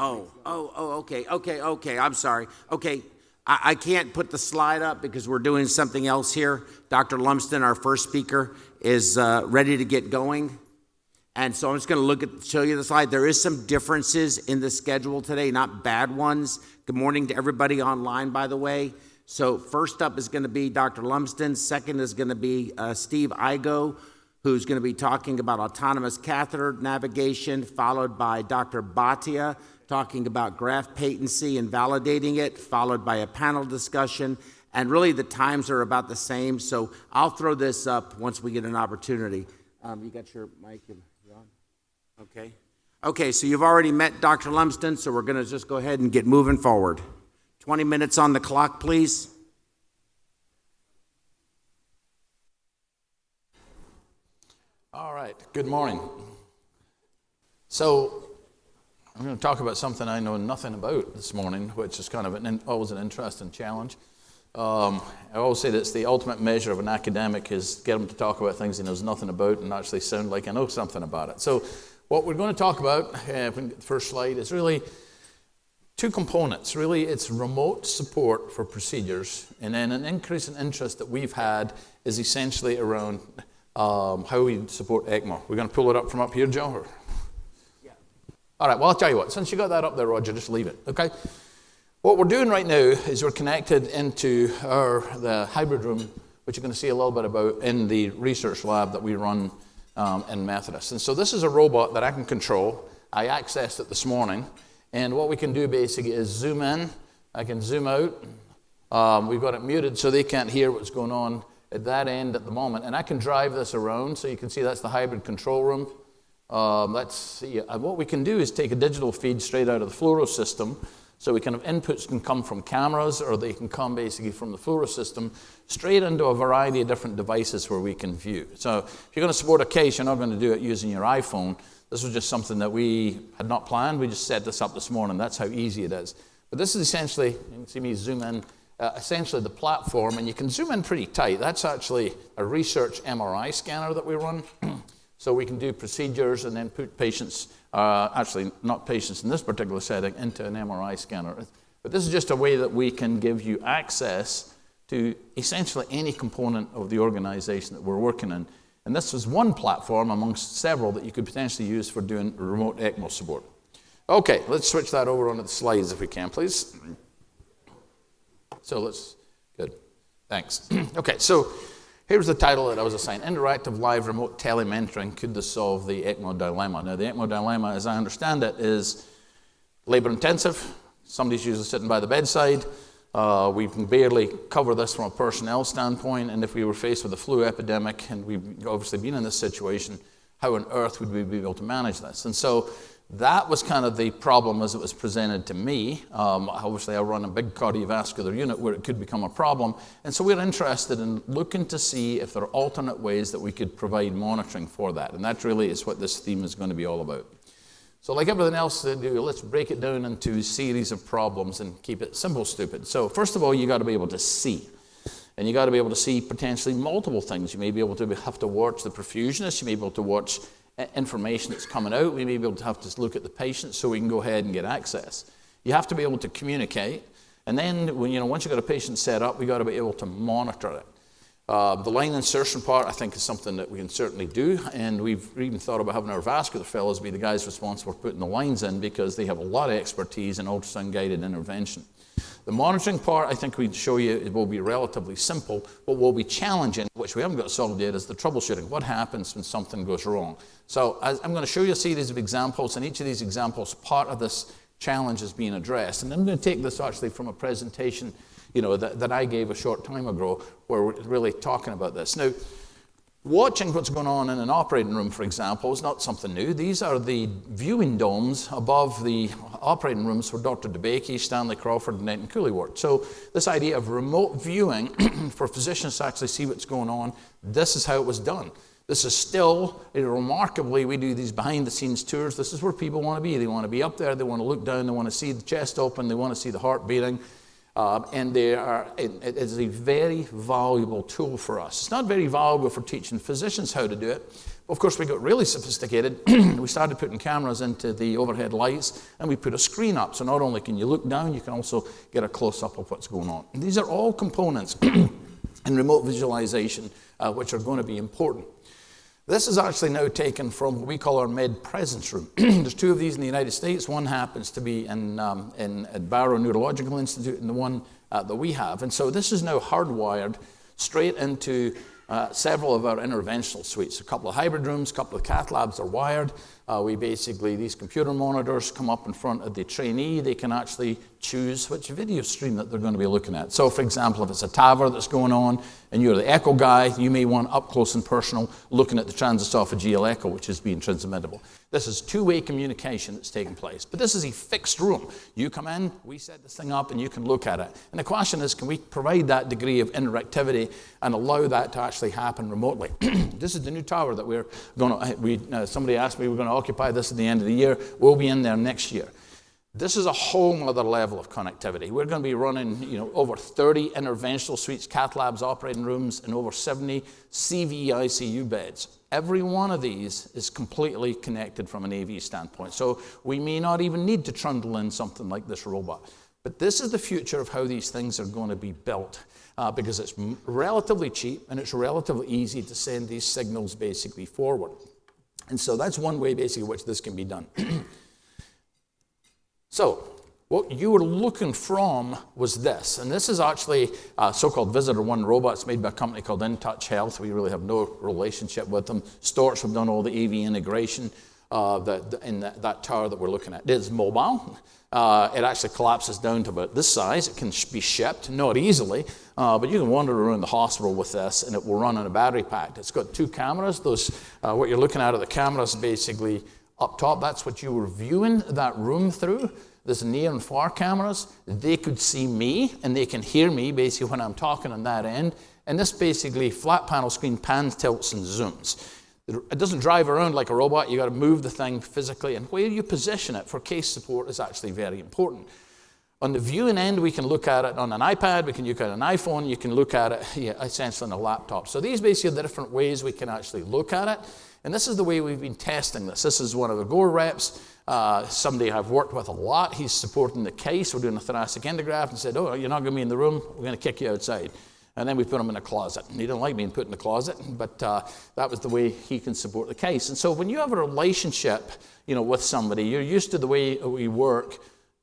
Okay, I'm sorry. Okay, I can't put the slide up because we're doing something else here. Dr. Lumsden, our first speaker, is ready to get going. And so I'm just going to show you the slide. There is some differences in the schedule today, not bad ones. Good morning to everybody online, by the way. So first up is going to be Dr. Lumsden. Second is going to be Steve Igo, who's going to be talking about autonomous catheter navigation, followed by Dr. Bhatia, talking about graft patency and validating it, followed by a panel discussion. And really the times are about the same, so I'll throw this up once we get an opportunity. You got your mic? You on? Okay. Okay, so you've already met Dr. Lumsden, so we're going to just go ahead and get moving forward. 20 minutes on the clock, please. All right, good morning. So I'm going to talk about something I know nothing about this morning, which is kind of always an interesting challenge. I always say that it's the ultimate measure of an academic is get him to talk about things he knows nothing about and actually sound like I know something about it. So what we're going to talk about, the first slide, is really two components. Really, it's remote support for procedures, and then an increase in interest that we've had is essentially around how we support ECMO. We're going to pull it up from up here, Joe? Or? Yeah. All right, well, I'll tell you what. Since you got that up there, Roger, just leave it, okay? What we're doing right now is we're connected into the hybrid room, which you're going to see a little bit about in the research lab that we run in Methodist. And so this is a robot that I can control. I accessed it this morning. And what we can do basically is zoom in. I can zoom out. We've got it muted so they can't hear what's going on at that end at the moment. And I can drive this around. So you can see that's the hybrid control room. Let's see. What we can do is take a digital feed straight out of the fluoro system. So we can have inputs can come from cameras, or they can come basically from the fluoro system straight into a variety of different devices where we can view. So if you're going to support a case, you're not going to do it using your iPhone. This was just something that we had not planned. We just set this up this morning. That's how easy it is. But this is essentially, you can see me zoom in, essentially the platform, and you can zoom in pretty tight. That's actually a research MRI scanner that we run. So we can do procedures and then put patients, actually not patients in this particular setting, into an MRI scanner. But this is just a way that we can give you access to essentially any component of the organization that we're working in. And this is one platform amongst several that you could potentially use for doing remote ECMO support. Okay, let's switch that over onto the slides if we can, please. So good, thanks. Okay, so here's the title that I was assigned. Interactive Live Remote Telementoring, could this solve the ECMO dilemma? Now, the ECMO dilemma, as I understand it, is labor intensive. Somebody's usually sitting by the bedside. We can barely cover this from a personnel standpoint, and if we were faced with a flu epidemic, and we've obviously been in this situation, how on earth would we be able to manage this? And so that was kind of the problem as it was presented to me. Obviously, I run a big cardiovascular unit where it could become a problem, and so we're interested in looking to see if there are alternate ways that we could provide monitoring for that, and that really is what this theme is going to be all about. So like everything else they do, let's break it down into a series of problems and keep it simple, stupid. So first of all, you got to be able to see. And you got to be able to see potentially multiple things. You may be able to have to watch the perfusionist. You may be able to watch information that's coming out. We may be able to have to look at the patient so we can go ahead and get access. You have to be able to communicate. And then once you've got a patient set up, we got to be able to monitor it. The line insertion part, I think, is something that we can certainly do, and we've even thought about having our vascular fellows be the guys responsible for putting the lines in because they have a lot of expertise in ultrasound-guided intervention. The monitoring part, I think we'd show you, it will be relatively simple. What will be challenging, which we haven't got solved yet, is the troubleshooting. What happens when something goes wrong? So I'm going to show you a series of examples, and each of these examples, part of this challenge is being addressed. And I'm going to take this actually from a presentation that I gave a short time ago where we're really talking about this. Now, watching what's going on in an operating room, for example, is not something new. These are the viewing domes above the operating rooms for Dr. DeBakey, Stanley Crawford, and Nathan Cooley worked. So this idea of remote viewing for physicians to actually see what's going on, this is how it was done. This is still, remarkably, we do these behind-the-scenes tours. This is where people want to be. They want to be up there. They want to look down. They want to see the chest open. They want to see the heart beating. And it is a very valuable tool for us. It's not very valuable for teaching physicians how to do it. Of course, we got really sophisticated. We started putting cameras into the overhead lights, and we put a screen up. So not only can you look down, you can also get a close-up of what's going on. And these are all components in remote visualization, which are going to be important. This is actually now taken from what we call our med presence room. There's 2 of these in the United States. One happens to be at Barrow Neurological Institute, and the one that we have. And so this is now hardwired straight into several of our interventional suites. A couple of hybrid rooms, a couple of cath labs are wired. These computer monitors come up in front of the trainee. They can actually choose which video stream that they're going to be looking at. So, for example, if it's a TAVR that's going on and you're the echo guy, you may want up close and personal looking at the transesophageal echo, which is being transmittable. This is two-way communication that's taking place. But this is a fixed room. You come in, we set this thing up, and you can look at it. And the question is, can we provide that degree of interactivity and allow that to actually happen remotely? This is the new tower that we're going to, somebody asked me, we're going to occupy this at the end of the year. We'll be in there next year. This is a whole other level of connectivity. We're going to be running, over 30 interventional suites, cath labs, operating rooms, and over 70 CV ICU beds. Every one of these is completely connected from an AV standpoint. So we may not even need to trundle in something like this robot. But this is the future of how these things are going to be built, because it's relatively cheap and it's relatively easy to send these signals basically forward. And so that's one way basically which this can be done. So what you were looking from was this, and this is actually so-called Visitor One robots made by a company called InTouch Health. We really have no relationship with them. Storch have done all the AV integration in that tower that we're looking at. It is mobile. It actually collapses down to about this size. It can be shipped, not easily, but you can wander around the hospital with this, and it will run on a battery pack. It's got 2 cameras. What you're looking at are the cameras basically up top. That's what you were viewing that room through. There's near and far cameras. They could see me, and they can hear me basically when I'm talking on that end. And this basically flat panel screen pans, tilts, and zooms. It doesn't drive around like a robot. You got to move the thing physically, and where you position it for case support is actually very important. On the viewing end, we can look at it on an iPad, we can look at an iPhone, you can look at it essentially on a laptop. So these basically are the different ways we can actually look at it. And this is the way we've been testing this. This is one of the Gore reps, somebody I've worked with a lot. He's supporting the case. We're doing a thoracic endograft and said, oh, you're not going to be in the room. We're going to kick you outside. And then we put him in a closet. And he didn't like being put in a closet, but that was the way he can support the case. And so when you have a relationship, with somebody, you're used to the way we work.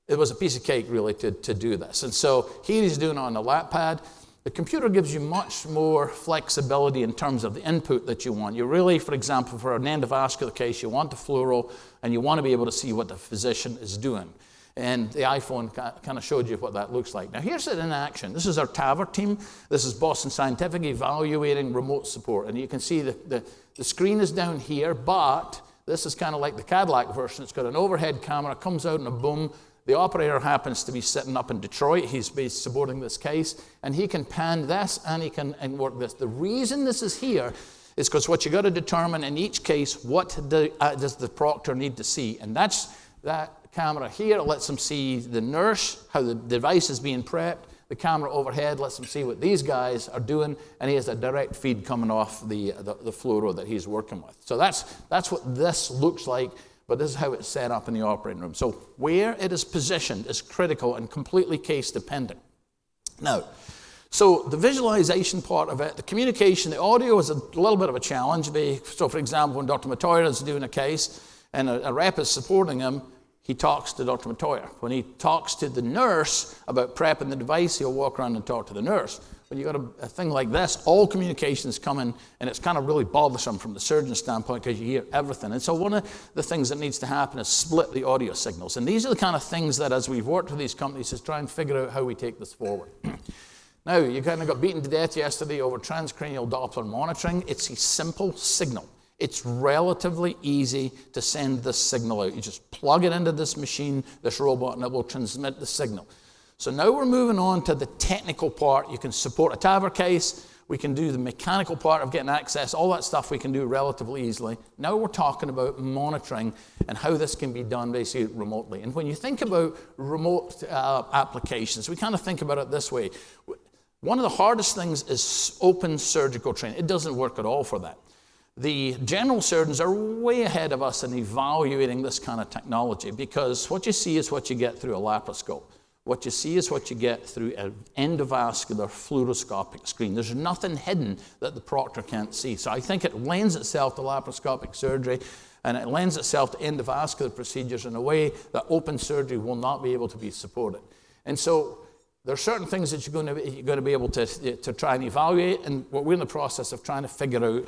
It was a piece of cake, really, to do this. And so he's doing it on the lap pad. The computer gives you much more flexibility in terms of the input that you want. You really, for example, for an endovascular case, you want the fluoro, and you want to be able to see what the physician is doing. And the iPhone kind of showed you what that looks like. Now, here's it in action. This is our TAVR team. This is Boston Scientific evaluating remote support. And you can see the screen is down here, but this is kind of like the Cadillac version. It's got an overhead camera, comes out in a boom. The operator happens to be sitting up in Detroit. He's supporting this case, and he can pan this and he can work this. The reason this is here is because what you got to determine in each case, what does the proctor need to see? And that's that camera here lets them see the nurse, how the device is being prepped. The camera overhead lets them see what these guys are doing, and he has a direct feed coming off the fluoro that he's working with. So that's what this looks like. But this is how it's set up in the operating room. So where it is positioned is critical and completely case dependent. Now, so the visualization part of it, the communication, the audio is a little bit of a challenge. So for example, when Dr. Matoya is doing a case and a rep is supporting him, he talks to Dr. Matoya. When he talks to the nurse about prepping the device, he'll walk around and talk to the nurse. When you've got a thing like this, all communication is coming, and it's kind of really bothersome from the surgeon's standpoint because you hear everything. And so one of the things that needs to happen is split the audio signals. And these are the kind of things that, as we've worked with these companies, is try and figure out how we take this forward. Now, you kind of got beaten to death yesterday over transcranial Doppler monitoring. It's a simple signal. It's relatively easy to send this signal out. You just plug it into this machine, this robot, and it will transmit the signal. So now we're moving on to the technical part. You can support a TAVR case We can do the mechanical part of getting access. All that stuff we can do relatively easily. Now we're talking about monitoring and how this can be done basically remotely. And when you think about remote applications, we kind of think about it this way. One of the hardest things is open surgical training. It doesn't work at all for that. The general surgeons are way ahead of us in evaluating this kind of technology, because what you see is what you get through a laparoscope. What you see is what you get through an endovascular fluoroscopic screen. There's nothing hidden that the proctor can't see. So I think it lends itself to laparoscopic surgery, and it lends itself to endovascular procedures in a way that open surgery will not be able to be supported. And so there are certain things that you're going to be able to try and evaluate, and we're in the process of trying to figure out,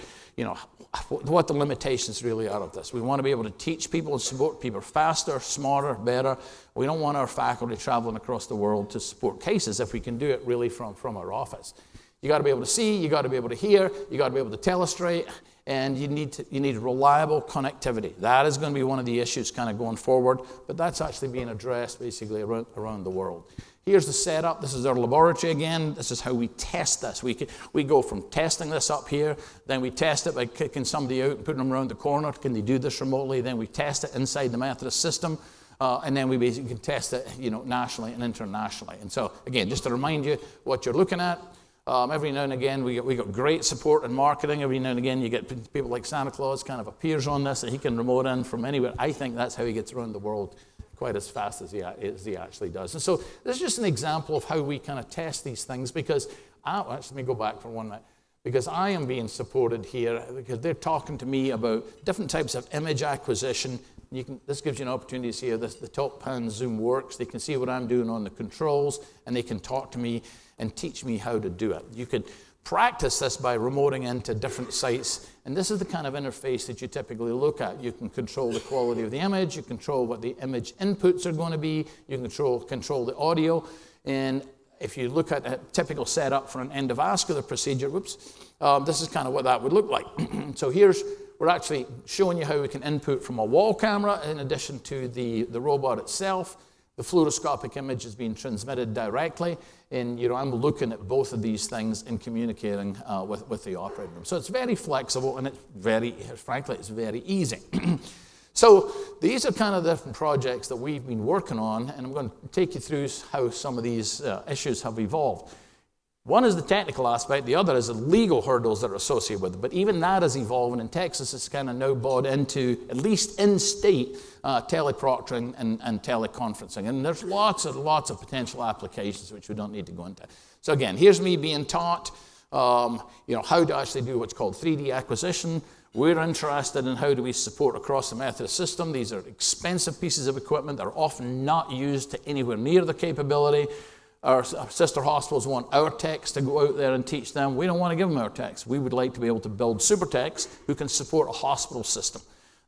what the limitations really are of this. We want to be able to teach people and support people faster, smarter, better. We don't want our faculty traveling across the world to support cases if we can do it really from our office. You got to be able to see, you got to be able to hear, you got to be able to telestrate, and you need reliable connectivity. That is going to be one of the issues kind of going forward, but that's actually being addressed basically around the world. Here's the setup. This is our laboratory again. This is how we test this. We go from testing this up here, then we test it by kicking somebody out and putting them around the corner. Can they do this remotely? Then we test it inside the Methodist system, and then we basically can test it, nationally and internationally. And so, again, just to remind you what you're looking at. Every now and again, we got great support in marketing. Every now and again, you get people like Santa Claus kind of appears on this, and he can remote in from anywhere. I think that's how he gets around the world quite as fast as he actually does. And so this is just an example of how we kind of test these things, because, let me go back for 1 minute, because I am being supported here, because they're talking to me about different types of image acquisition. This gives you an opportunity to see how the top pan zoom works. They can see what I'm doing on the controls, and they can talk to me and teach me how to do it. You can practice this by remoting into different sites, and this is the kind of interface that you typically look at. You can control the quality of the image, you control what the image inputs are going to be, you can control the audio, and if you look at a typical setup for an endovascular procedure, this is kind of what that would look like. So we're actually showing you how we can input from a wall camera in addition to the robot itself. The fluoroscopic image is being transmitted directly, and I'm looking at both of these things and communicating with the operating room. So it's very flexible, and it's very easy. So these are kind of the different projects that we've been working on, and I'm going to take you through how some of these issues have evolved. One is the technical aspect, the other is the legal hurdles that are associated with it. But even that is evolving. In Texas, it's kind of now bought into, at least in-state, teleproctoring and teleconferencing. And there's lots of potential applications which we don't need to go into. So again, here's me being taught how to actually do what's called 3D acquisition. We're interested in how do we support across the Methodist system. These are expensive pieces of equipment that are often not used to anywhere near the capability. Our sister hospitals want our techs to go out there and teach them. We don't want to give them our techs. We would like to be able to build super techs who can support a hospital system.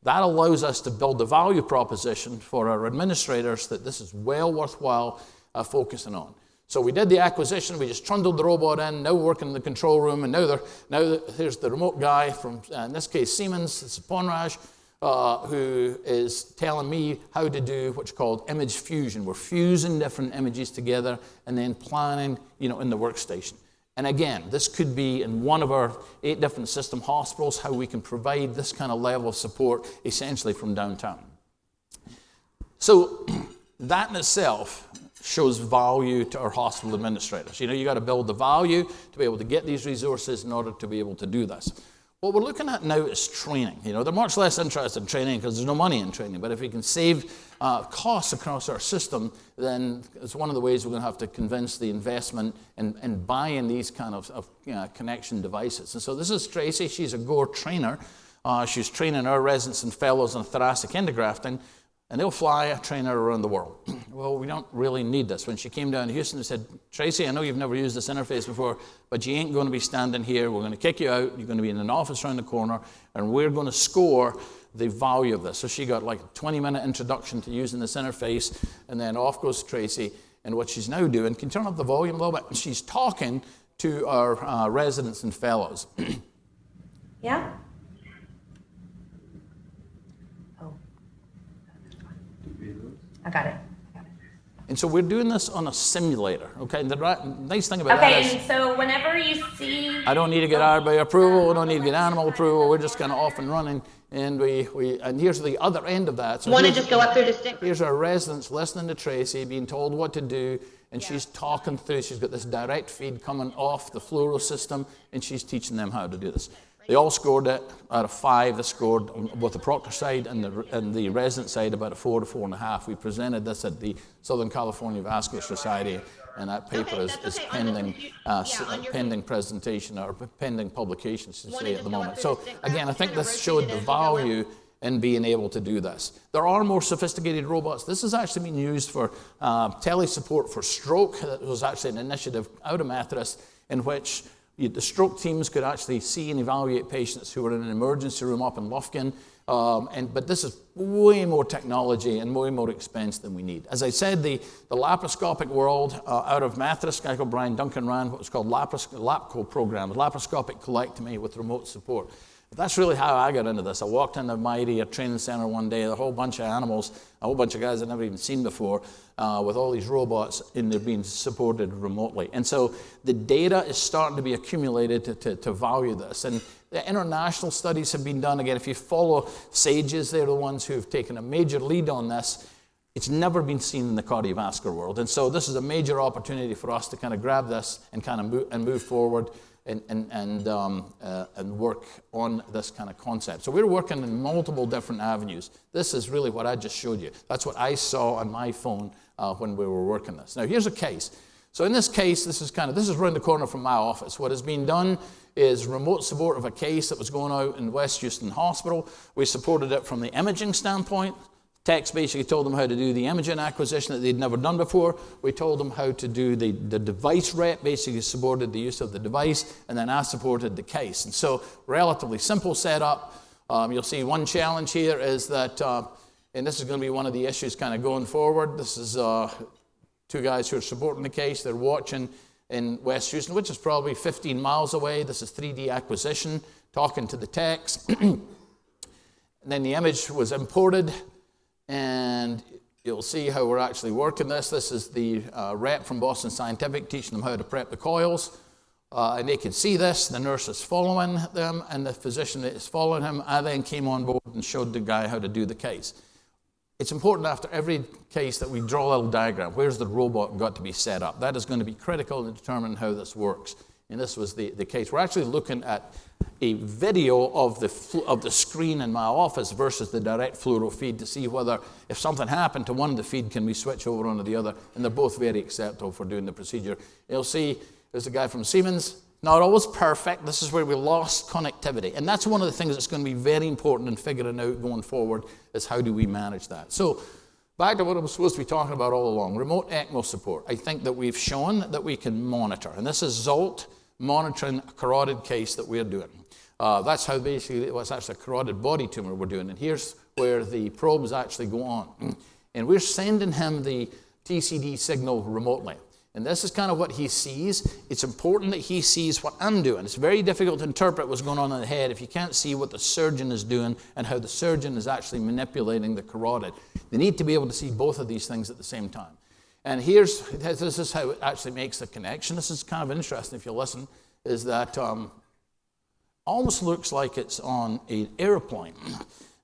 That allows us to build the value proposition for our administrators that this is well worthwhile focusing on. So we did the acquisition. We just trundled the robot in. Now we're working in the control room, and now here's the remote guy from, in this case, Siemens. It's Ponraj. Who is telling me how to do what's called image fusion. We're fusing different images together and then planning, in the workstation. And again, this could be in one of our 8 different system hospitals, how we can provide this kind of level of support essentially from downtown. So that in itself shows value to our hospital administrators. You got to build the value to be able to get these resources in order to be able to do this. What we're looking at now is training. They're much less interested in training because there's no money in training. But if we can save costs across our system, then it's one of the ways we're going to have to convince the investment in buying these kind of connection devices. And so this is Tracy. She's a GORE trainer. She's training our residents and fellows on thoracic endografting, and they'll fly a trainer around the world. Well, we don't really need this. When she came down to Houston and said, Tracy, I know you've never used this interface before, but you ain't going to be standing here. We're going to kick you out. You're going to be in an office around the corner, and we're going to score the value of this. So she got like a 20-minute introduction to using this interface, and then off goes Tracy. And what she's now doing, can you turn up the volume a little bit? She's talking to our residents and fellows. Yeah? I got it. And so we're doing this on a simulator, okay? And the nice thing about that is... Okay, and so whenever you see... I don't need to get RBI approval, we don't need to get animal approval, we're just kind of off and running. And and here's the other end of that. So want to just go up through the stick? Here's our residents listening to Tracy, being told what to do, and she's talking through. She's got this direct feed coming off the fluoro system, and she's teaching them how to do this. They all scored it out of 5. They scored on both the proctor side and the resident side about a 4 to 4.5. We presented this at the Southern California Vascular Society, and that paper is pending pending presentation or pending publication, should say, at the moment. So again, I think this showed the value in being able to do this. There are more sophisticated robots. This is actually being used for tele-support for stroke. That was actually an initiative out of Methodist in which the stroke teams could actually see and evaluate patients who were in an emergency room up in Lumsden. But this is way more technology and way more expense than we need. As I said, the laparoscopic world out of Methodist, a guy called Brian Duncan ran what was called LAPCO program, laparoscopic colectomy with remote support. That's really how I got into this. I walked into Mighty, a training center one day, a whole bunch of animals, a whole bunch of guys I'd never even seen before, with all these robots, and they're being supported remotely. And so the data is starting to be accumulated to value this. And the international studies have been done. Again, if you follow SAGES, they're the ones who have taken a major lead on this. It's never been seen in the cardiovascular world. And so this is a major opportunity for us to kind of grab this and kind of move forward and work on this kind of concept. So we're working in multiple different avenues. This is really what I just showed you. That's what I saw on my phone when we were working this. Now here's a case. So in this case, this is around the corner from my office. What has been done is remote support of a case that was going out in West Houston Hospital. We supported it from the imaging standpoint. Techs basically told them how to do the imaging acquisition that they'd never done before. We told them how to do the device rep, basically supported the use of the device, and then I supported the case. And so, relatively simple setup. You'll see one challenge here is that, and this is going to be one of the issues kind of going forward. This is 2 guys who are supporting the case. They're watching in West Houston, which is probably 15 miles away. This is 3D acquisition, talking to the techs. And then the image was imported. And you'll see how we're actually working this. This is the rep from Boston Scientific teaching them how to prep the coils. And they can see this. The nurse is following them, and the physician is following him. I then came on board and showed the guy how to do the case. It's important after every case that we draw a little diagram. Where's the robot got to be set up? That is going to be critical in determining how this works. And this was the case. We're actually looking at a video of the screen in my office versus the direct fluoro feed to see whether if something happened to one of the feed, can we switch over onto the other? And they're both very acceptable for doing the procedure. You'll see there's a guy from Siemens. Not always perfect. This is where we lost connectivity. And that's one of the things that's going to be very important in figuring out going forward is how do we manage that. So back to what I was supposed to be talking about all along, remote ECMO support. I think that we've shown that we can monitor. And this is Zolt monitoring a carotid case that we're doing. That's how basically it was actually a carotid body tumor we're doing. And here's where the probes actually go on. And we're sending him the TCD signal remotely. And this is kind of what he sees. It's important that he sees what I'm doing. It's very difficult to interpret what's going on in the head if you can't see what the surgeon is doing and how the surgeon is actually manipulating the carotid. They need to be able to see both of these things at the same time. And this is how it actually makes the connection. This is kind of interesting if you listen, is that almost looks like it's on an airplane.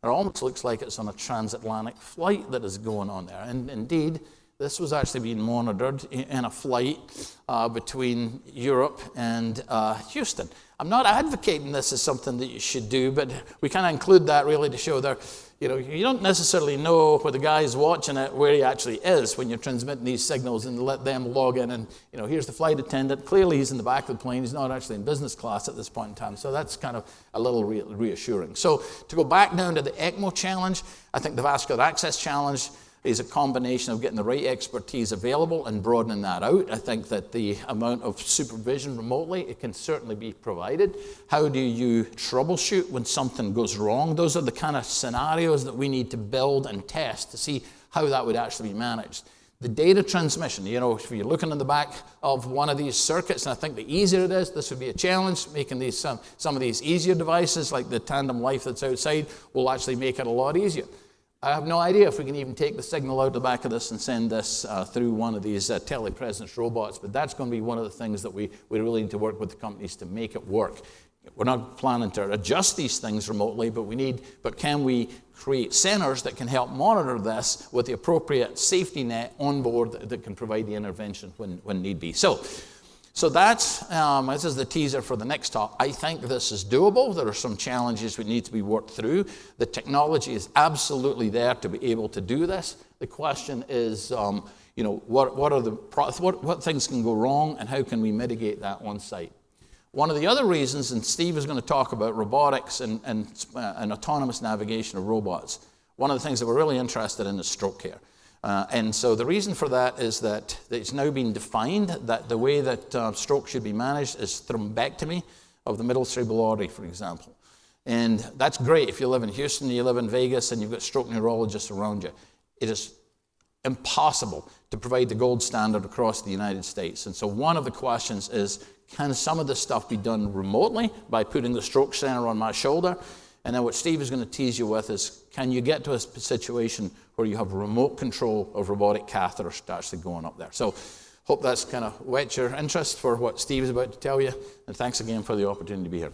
It almost looks like it's on a transatlantic flight that is going on there. And indeed, this was actually being monitored in a flight between Europe and Houston. I'm not advocating this as something that you should do, but we kind of include that really to show there, you don't necessarily know where the guy is watching it, where he actually is when you're transmitting these signals and let them log in and, here's the flight attendant. Clearly he's in the back of the plane. He's not actually in business class at this point in time. So that's kind of a little reassuring. So to go back down to the ECMO challenge, I think the vascular access challenge is a combination of getting the right expertise available and broadening that out. I think that the amount of supervision remotely, it can certainly be provided. How do you troubleshoot when something goes wrong? Those are the kind of scenarios that we need to build and test to see how that would actually be managed. The data transmission, if you're looking in the back of one of these circuits, and I think the easier it is, this would be a challenge, making these some of these easier devices like the Tandem Life that's outside will actually make it a lot easier. I have no idea if we can even take the signal out the back of this and send this through one of these telepresence robots, but that's going to be one of the things that we really need to work with the companies to make it work. We're not planning to adjust these things remotely, but can we create centers that can help monitor this with the appropriate safety net on board that can provide the intervention when need be. So that's, this is the teaser for the next talk. I think this is doable. There are some challenges that need to be worked through. The technology is absolutely there to be able to do this. The question is, what things can go wrong and how can we mitigate that on site? One of the other reasons, and Steve is going to talk about robotics and autonomous navigation of robots, one of the things that we're really interested in is stroke care. And so the reason for that is that it's now been defined that the way that stroke should be managed is thrombectomy of the middle cerebral artery, for example. And that's great if you live in Houston, you live in Vegas, and you've got stroke neurologists around you. It is impossible to provide the gold standard across the United States. And so one of the questions is, can some of this stuff be done remotely by putting the stroke center on my shoulder? And then what Steve is going to tease you with is, can you get to a situation where you have remote control of robotic catheters actually going up there? So hope that's kind of whet your interest for what Steve is about to tell you. And thanks again for the opportunity to be here.